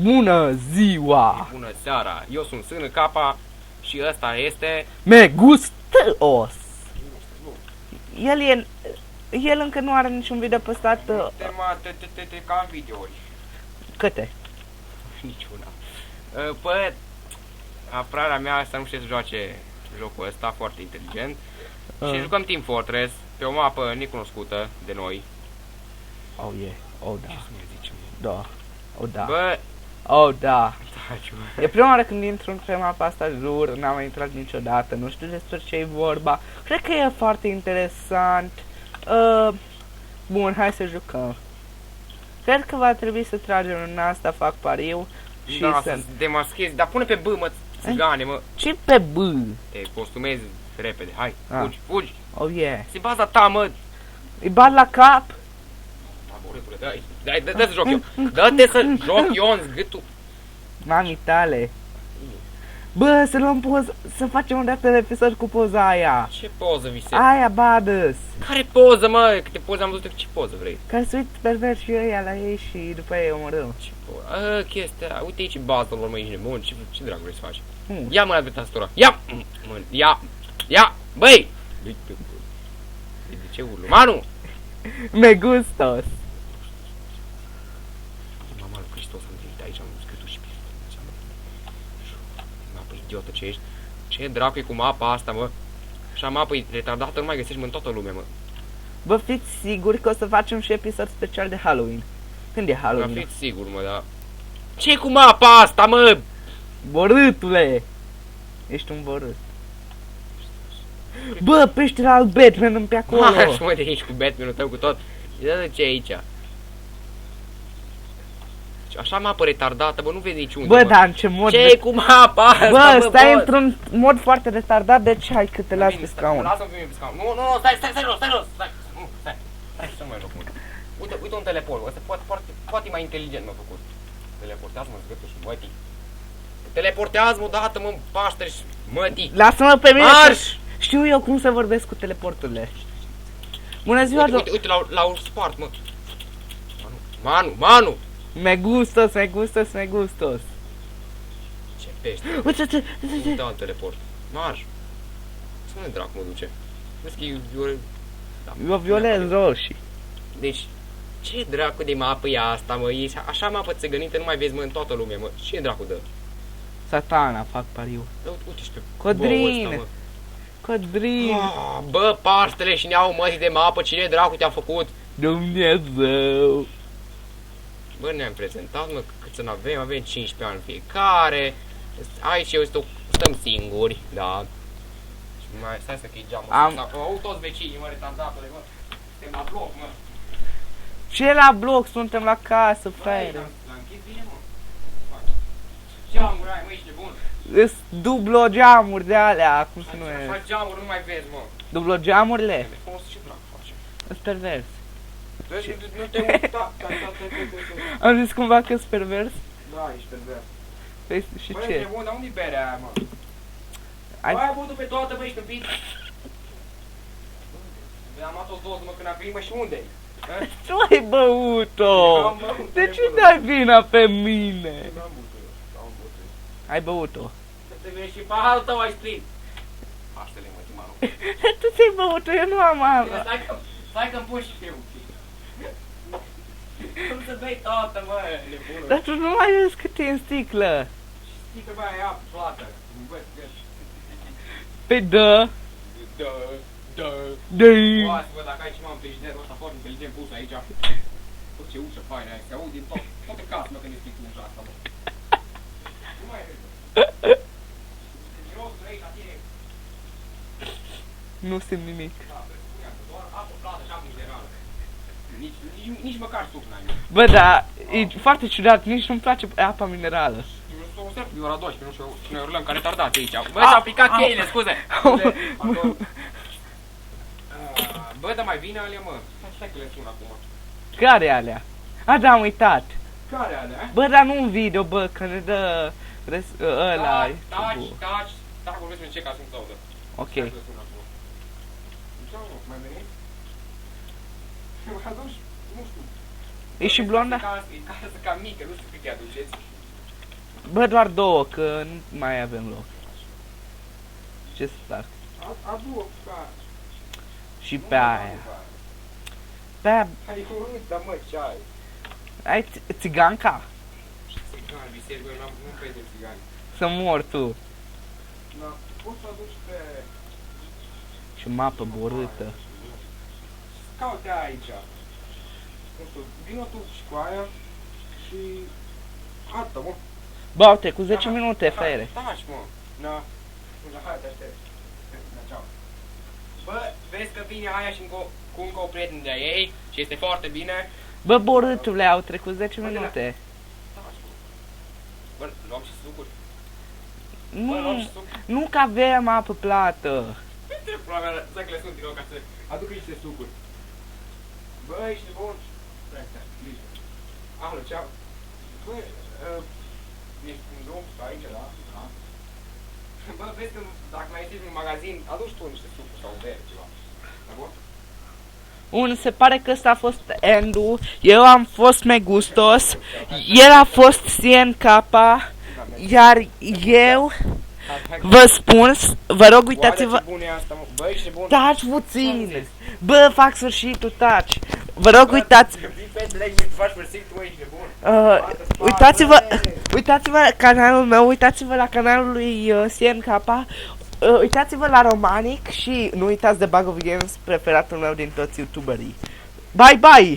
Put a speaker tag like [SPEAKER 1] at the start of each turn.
[SPEAKER 1] Bună ziua!
[SPEAKER 2] Bună seara, eu sunt Sân Capa și ăsta este...
[SPEAKER 1] Me gustos! El încă nu are niciun video postat.
[SPEAKER 2] Te ca videouri.
[SPEAKER 1] Câte?
[SPEAKER 2] Niciuna. Păi, aprarea mea să nu știe să joace jocul ăsta, foarte inteligent. Și jucăm Team Fortress pe o mapă necunoscută de noi.
[SPEAKER 1] Oh yeah, oh da.
[SPEAKER 2] Ce să mai zicem?
[SPEAKER 1] Da, oh da.
[SPEAKER 2] Bă,
[SPEAKER 1] Oh da.
[SPEAKER 2] taci,
[SPEAKER 1] E prima oară când intru pe mapa asta, jur, n-am mai intrat niciodată, nu știu despre ce e vorba. Cred că e foarte interesant. Bun, hai să jucăm. Cred că va trebui să tragem în asta, fac pariu. Și
[SPEAKER 2] da,
[SPEAKER 1] să...
[SPEAKER 2] să demaschezi, dar pune pe B, mă, țigane, mă.
[SPEAKER 1] Ce pe B?
[SPEAKER 2] Te costumezi repede, hai,
[SPEAKER 1] Ah.
[SPEAKER 2] fugi, fugi.
[SPEAKER 1] Oh yeah.
[SPEAKER 2] Se baza ta, mă.
[SPEAKER 1] Îi bat la cap?
[SPEAKER 2] Dă-te să joc eu. Dă-te să joc eu în zgâtul.
[SPEAKER 1] Mami tale. Bă, să luăm poză, să facem un dată de episod cu poza aia.
[SPEAKER 2] Ce poză vise?
[SPEAKER 1] Aia badăs.
[SPEAKER 2] Care poză, mă? Câte poze am văzut, ce poză vrei?
[SPEAKER 1] Care să uit pervers și ăia la ei și după ei omorâm.
[SPEAKER 2] Ce poză? Chestia, uite aici bază lor, mă, ești nebun, ce dracu vrei să faci?
[SPEAKER 1] Hmm.
[SPEAKER 2] Ia mâna de pe tastatură, ia! Mă, ia! Băi! De ce urlu? Manu!
[SPEAKER 1] Me gustos.
[SPEAKER 2] Mama lui Hristos, am venit aici, am zgâtul și pierdut. Mapă idiotă ce ești. Ce dracu e cu mapa asta, mă? Așa mapă e retardată, nu mai găsești, mă, în toată lumea, mă.
[SPEAKER 1] Bă, fiți siguri că o să facem și episod special de Halloween. Când e
[SPEAKER 2] Dar
[SPEAKER 1] Halloween?
[SPEAKER 2] fiți sigur, mă, dar... Ce cu mapa asta, mă?
[SPEAKER 1] Borâtule! Ești un borât. Bă, peștele al Batman pe acolo.
[SPEAKER 2] Marș, mă, de aici cu Batman-ul tău, cu tot. Ia de ce aici? Așa mapă retardată, bă, nu vezi niciunde,
[SPEAKER 1] Bă,
[SPEAKER 2] mă.
[SPEAKER 1] dar în ce mod...
[SPEAKER 2] Ce cu mapa asta,
[SPEAKER 1] Bă, stai
[SPEAKER 2] bă?
[SPEAKER 1] într-un mod foarte retardat, deci hai că te las pe scaun.
[SPEAKER 2] Lasă-mi pe scaun. Nu, stai jos, stai. Nu, stai să nu mai joc mult. Uite un teleport, ăsta poate mai inteligent m-a făcut. Teleportează-mă, zgâtul și mătii. Teleportează-mă odată, mă, pașteri și mătii.
[SPEAKER 1] Lasă-mă pe mine.
[SPEAKER 2] Marș!
[SPEAKER 1] Știu eu cum să vorbesc cu teleporturile. Bună ziua,
[SPEAKER 2] Uite, l-au spart, mă. Manu!
[SPEAKER 1] Me gustos, me gustos, me gustos.
[SPEAKER 2] Ce pești.
[SPEAKER 1] Uite.
[SPEAKER 2] Uite alt teleport. Marș. Ce unde dracu mă duce? Vezi că e... Da.
[SPEAKER 1] Eu violez roșii.
[SPEAKER 2] Deci, ce dracu de mapă e asta, mă? E așa mapă țăgănită, nu mai vezi, mă, în toată lumea, mă. Ce dracu dă?
[SPEAKER 1] Satana, fac pariu.
[SPEAKER 2] Uite și pe
[SPEAKER 1] Codrin.
[SPEAKER 2] boul ăsta, mă.
[SPEAKER 1] Codrin.
[SPEAKER 2] Bă, Paștele și ne-au mătii de mapă, cine dracu te-a făcut?
[SPEAKER 1] Dumnezeu.
[SPEAKER 2] Bă, ne-am prezentat, mă, cât să avem 15 ani fiecare. Aici eu stăm singuri, da. Și mai stai să chei geamul. Au toți vecinii, mă, retardatule, mă. Suntem la bloc, mă.
[SPEAKER 1] Ce la bloc? Suntem la casă, fraiere.
[SPEAKER 2] L-am închis bine, mă. Geamuri ai, mă, ești nebun.
[SPEAKER 1] Îs dublo geamuri de alea, cum se numește?
[SPEAKER 2] Așa geamuri nu mai vezi, mă.
[SPEAKER 1] Dublo geamurile?
[SPEAKER 2] Telefonul ce dracu face?
[SPEAKER 1] Îs pervers.
[SPEAKER 2] Nu te uita.
[SPEAKER 1] Am zis cumva că-s pervers?
[SPEAKER 2] Da, ești pervers.
[SPEAKER 1] Păi, și
[SPEAKER 2] Băi,
[SPEAKER 1] ce?
[SPEAKER 2] ești nebun, dar unde-i berea aia, mă?
[SPEAKER 1] Ai-
[SPEAKER 2] Bă, ai băut pe toată, bă, ești împit? Băi, am luat o doză, mă, când am venit, mă, și unde-i?
[SPEAKER 1] Ce ai băut-o?
[SPEAKER 2] Am băut,
[SPEAKER 1] De ce
[SPEAKER 2] nebună.
[SPEAKER 1] dai vina pe mine?
[SPEAKER 2] N-am băut.
[SPEAKER 1] Ai băut-o.
[SPEAKER 2] Să vezi și paharul tău ai strâns. Paștele, mă, Timanu.
[SPEAKER 1] Tu ți-ai băut-o, eu nu am apa.
[SPEAKER 2] Stai că-mi pun și eu. Cum să bei toată, mă, nebună.
[SPEAKER 1] Dar tu nu mai vezi cât e în sticlă.
[SPEAKER 2] Știi că, bă, ai apă plată.
[SPEAKER 1] Pe dă.
[SPEAKER 2] Da.
[SPEAKER 1] Dă-i.
[SPEAKER 2] Poate, bă, dacă ai ceva în frigiderul ăsta foarte inteligent pus aici. Bă, ce ușă faină aia, se aude din toată casa, mă, când e sticlă ușa asta, mă. Nu mai vezi, bă. Mirosul aici la tine.
[SPEAKER 1] Nu simt nimic.
[SPEAKER 2] Da, bă, spuneam, doar apă plată și apă minerală. Nici măcar suc n-ai.
[SPEAKER 1] Bă, dar e foarte ciudat, nici nu-mi place apa minerală.
[SPEAKER 2] Eu sunt de ora 12, nu știu, și noi urlăm ca retardați aici. Bă, s-au picat cheile, scuze. Bă, dar mai vine alea, mă. Stai că le sun acum.
[SPEAKER 1] Care alea? A, da, am uitat.
[SPEAKER 2] Care alea?
[SPEAKER 1] Bă, dar nu un video, bă, că ne dă ăla.
[SPEAKER 2] Taci, dacă vorbeți în ce ca să-mi audă.
[SPEAKER 1] Ok.
[SPEAKER 2] Mai venit? Mă aduci, nu știu.
[SPEAKER 1] E și blonda?
[SPEAKER 2] E casă cam mică, nu știu cât te aduceți.
[SPEAKER 1] Bă, doar două, că nu mai avem loc. Ce să fac?
[SPEAKER 2] Adu-o, ca...
[SPEAKER 1] Și pe aia. Pe aia,
[SPEAKER 2] Hai, da mă, ce ai?
[SPEAKER 1] ai țiganca?
[SPEAKER 2] Țigan, biserică, nu pe de țigani.
[SPEAKER 1] Să mor tu.
[SPEAKER 2] Da, poți să aduci pe...
[SPEAKER 1] Și mapă borâtă.
[SPEAKER 2] Caute aici. Nu știu, vină tu și cu aia și... Atâta, mă.
[SPEAKER 1] Bă, uite, cu 10 minute, frere.
[SPEAKER 2] Taci, mă. Na. Hai, te aștept. Da, ceau. Bă, vezi că vine aia și cu încă o prieten de ei și este foarte bine.
[SPEAKER 1] Bă, borâtule, au trecut 10 minute.
[SPEAKER 2] Taci, mă. Bă, luam și sucuri.
[SPEAKER 1] Nu,
[SPEAKER 2] Bă, luam și sucuri.
[SPEAKER 1] nu că avem apă plată.
[SPEAKER 2] Uite, pula mea, să că le sunt din nou ca să aduc niște sucuri. Bă, ești bun? Stai, liniște. Alo, ceau. Bă, ești în drum aici, da? Da. Bă, vezi că dacă mai ești în magazin, aduci tu niște sucuri sau bere, ceva. Da, bun?
[SPEAKER 1] Se pare că ăsta a fost Andu, eu am fost Megustos, el a fost Sien Kappa, iar eu vă spun, vă rog uitați-vă,
[SPEAKER 2] Ce bun e asta, mă. Bă, ești bun.
[SPEAKER 1] taci puțin, bă, fac sfârșitul, taci, vă rog uitați,
[SPEAKER 2] Vii pe legi și tu faci persic, tu ești bun.
[SPEAKER 1] uitați-vă canalul meu, uitați-vă la canalul lui Sien Kappa, uitați-vă la Romanic și nu uitați de Bug of Games, preferatul meu din toți youtuberii. Bye, bye!